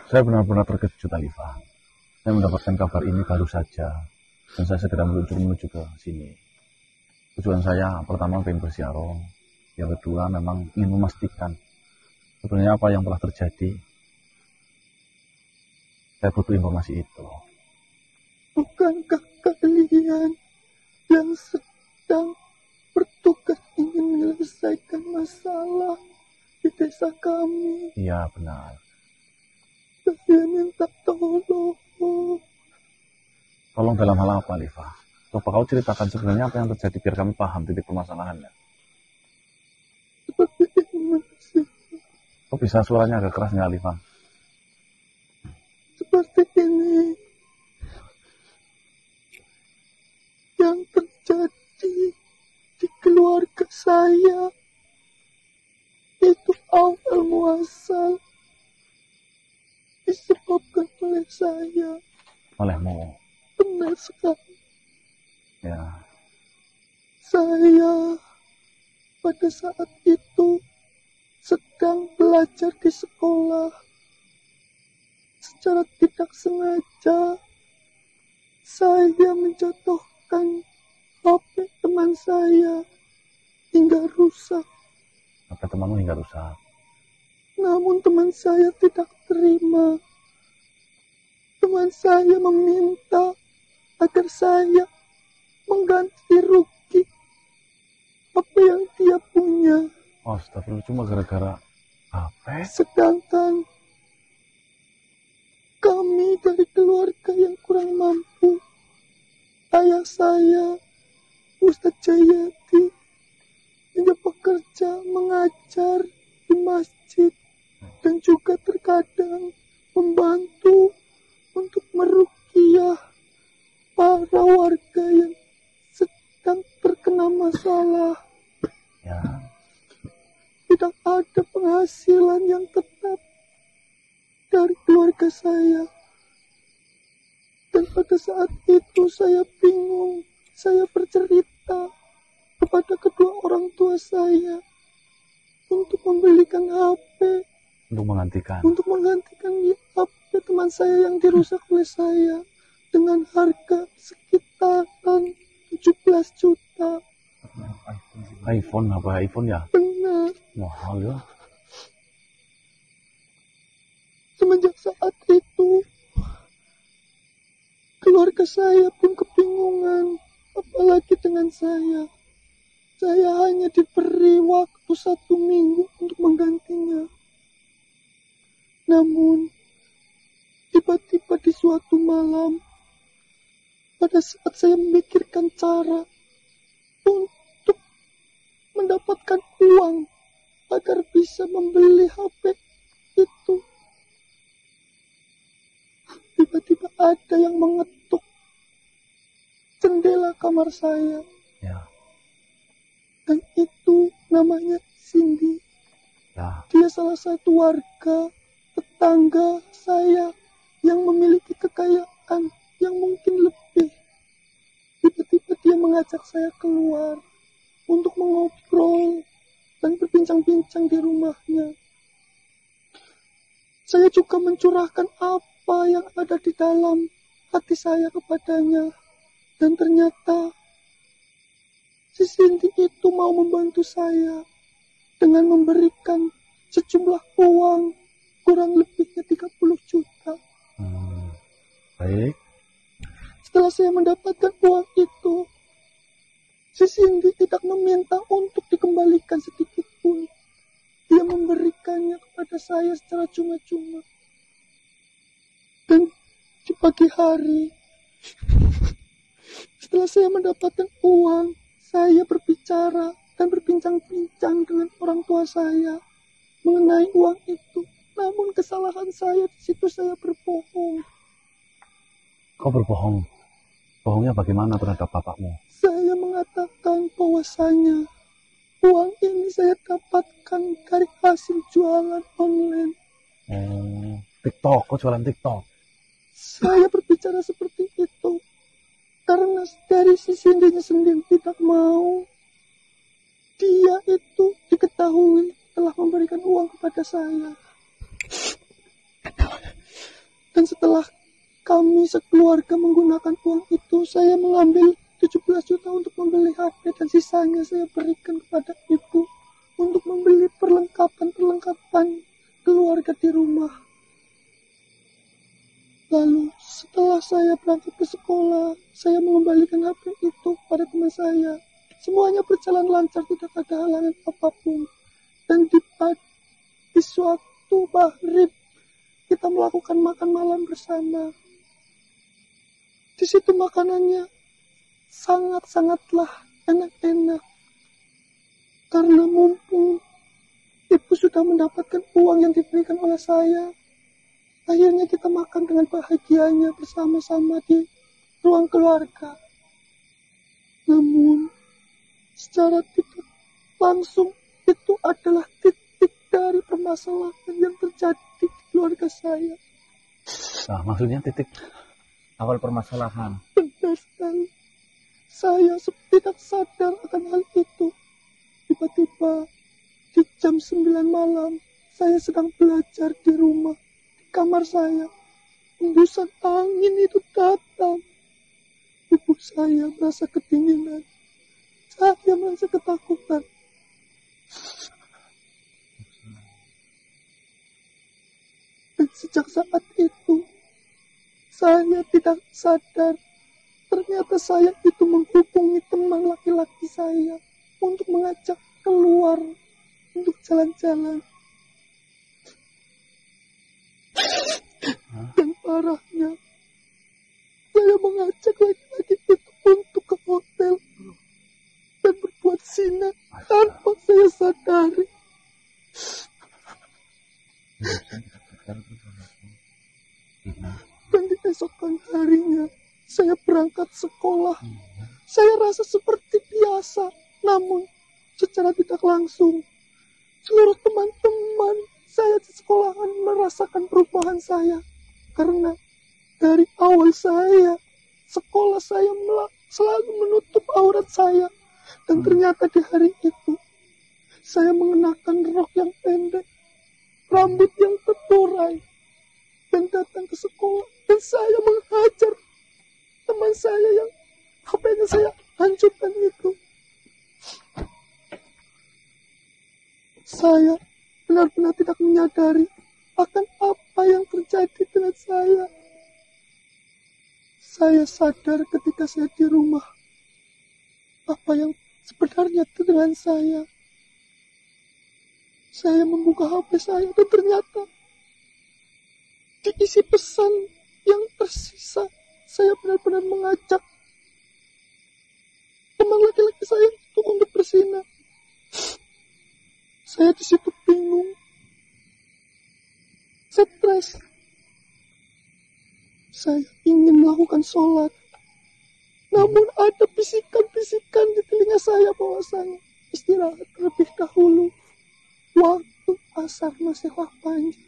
Saya benar-benar terkejut, Alifah. Saya mendapatkan kabar ini baru saja, dan saya segera menuju ke sini. Tujuan saya pertama pengen bersiaroh, yang kedua memang ingin memastikan sebenarnya apa yang telah terjadi. Saya butuh informasi itu. Bukankah kalian yang sedang bertugas ingin menyelesaikan masalah di desa kami? Iya, benar. Saya minta tolong. Tolong dalam hal apa, Alifah? Coba kau ceritakan sebenarnya apa yang terjadi biar kami paham titik permasalahannya. Seperti ini sih. Kok bisa suaranya agak keras nggak, Alifah? Seperti ini. Yang terjadi di keluarga saya itu awal muasal disebabkan oleh saya. Olehmu? Benar sekali. Ya. Saya pada saat itu sedang belajar di sekolah. Secara tidak sengaja saya menjatuhkan HP teman saya hingga rusak. HP temanmu hingga rusak? Namun teman saya tidak terima. Teman saya meminta agar saya mengganti rugi apa yang dia punya. Astagfirullah, cuma gara-gara HP? Sedangkan kami dari keluarga yang kurang mampu. Ayah saya, Ustadz Jayati, hanya bekerja mengajar di masjid dan juga terkadang membantu untuk meruqyah para warga yang sedang terkena masalah. Ya. Tidak ada penghasilan yang tetap dari keluarga saya. Dan pada saat itu saya bingung. Saya bercerita kepada kedua orang tua saya untuk membelikan HP. Untuk menggantikan HP teman saya yang dirusak oleh saya dengan harga sekitaran 17 juta. iPhone ya? Benar. Mahal ya. Semenjak saat itu, keluarga saya pun kebingungan, apalagi dengan saya. Saya hanya diberi waktu 1 minggu untuk menggantinya. Namun, tiba-tiba di suatu malam, pada saat saya memikirkan cara untuk mendapatkan uang agar bisa membeli HP itu, tiba-tiba ada yang mengetuk jendela kamar saya. Ya. Dan itu namanya Cindy. Ya. Dia salah satu warga tetangga saya yang memiliki kekayaan yang mungkin lebih. Tiba-tiba dia mengajak saya keluar untuk mengobrol dan berbincang-bincang di rumahnya. Saya juga mencurahkan apa yang ada di dalam hati saya kepadanya. Dan ternyata si Cindy itu mau membantu saya dengan memberikan sejumlah uang kurang lebihnya 30 juta. Baik. Setelah saya mendapatkan uang itu, si Cindy tidak meminta untuk dikembalikan sedikit pun. Dia memberikannya kepada saya secara cuma-cuma. Dan di pagi hari, setelah saya mendapatkan uang, saya berbicara dan berbincang-bincang dengan orang tua saya mengenai uang itu. Namun kesalahan saya di situ saya berbohong. Kau berbohong? Bohongnya bagaimana terhadap bapakmu? Saya mengatakan bahwasanya uang ini saya dapatkan dari hasil jualan online. TikTok, kau jualan TikTok? Saya berbicara seperti itu karena dari si Cindy-nya sendiri tidak mau. Dia itu diketahui telah memberikan uang kepada saya. Dan setelah kami sekeluarga menggunakan uang itu, saya mengambil 17 juta untuk membeli HP dan sisanya saya berikan kepada ibu untuk membeli perlengkapan keluarga di rumah. Lalu setelah saya berangkat ke sekolah, saya mengembalikan HP itu kepada teman saya. Semuanya berjalan lancar, tidak ada halangan apapun. Dan di suatu maghrib kita melakukan makan malam bersama. Di situ makanannya sangat-sangatlah enak-enak. Karena mumpung ibu sudah mendapatkan uang yang diberikan oleh saya, akhirnya kita makan dengan bahagianya bersama-sama di ruang keluarga. Namun, secara tidak langsung itu adalah titik dari permasalahan yang terjadi di keluarga saya. Nah, maksudnya titik awal permasalahan. Benar sekali. Saya tidak sadar akan hal itu. Tiba-tiba di jam 9 malam, saya sedang belajar di rumah. Kamar saya, hembusan angin itu datang. Tubuh saya merasa kedinginan. Saya merasa ketakutan. Dan sejak saat itu, saya tidak sadar. Ternyata saya itu menghubungi teman laki-laki saya untuk mengajak keluar untuk jalan-jalan. Dan parahnya, saya mengajak laki-laki itu untuk ke hotel dan berbuat zina tanpa saya sadari. Dan di esokan harinya, saya berangkat sekolah. Saya rasa seperti biasa, namun secara tidak langsung, seluruh teman-teman saya di sekolahan merasakan perubahan saya. Karena dari awal sekolah saya selalu menutup aurat saya. Dan ternyata di hari itu, saya mengenakan rok yang pendek, rambut yang terurai, dan datang ke sekolah. Dan saya menghajar teman saya yang HP-nya saya hancurkan itu. Saya benar-benar tidak menyadari akan apa yang terjadi dengan saya. Saya sadar ketika saya di rumah apa yang sebenarnya dengan saya. Saya membuka HP saya dan ternyata diisi pesan yang tersisa. Saya benar-benar mengajak teman laki-laki saya itu untuk berzina. Saya di situ bingung, stres. Saya ingin melakukan sholat, namun ada bisikan-bisikan di telinga saya bahwasanya istirahat terlebih dahulu. Waktu asar masihlah panjang.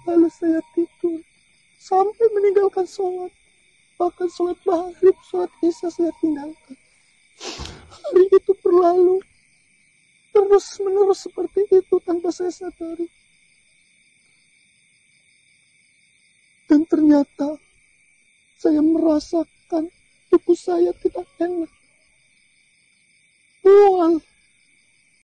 Lalu saya tidur sampai meninggalkan sholat. Bahkan sholat maghrib, sholat isya saya tinggalkan. Hari itu berlalu terus-menerus seperti itu tanpa saya sadari. Dan ternyata saya merasakan tubuh saya tidak enak. Mual.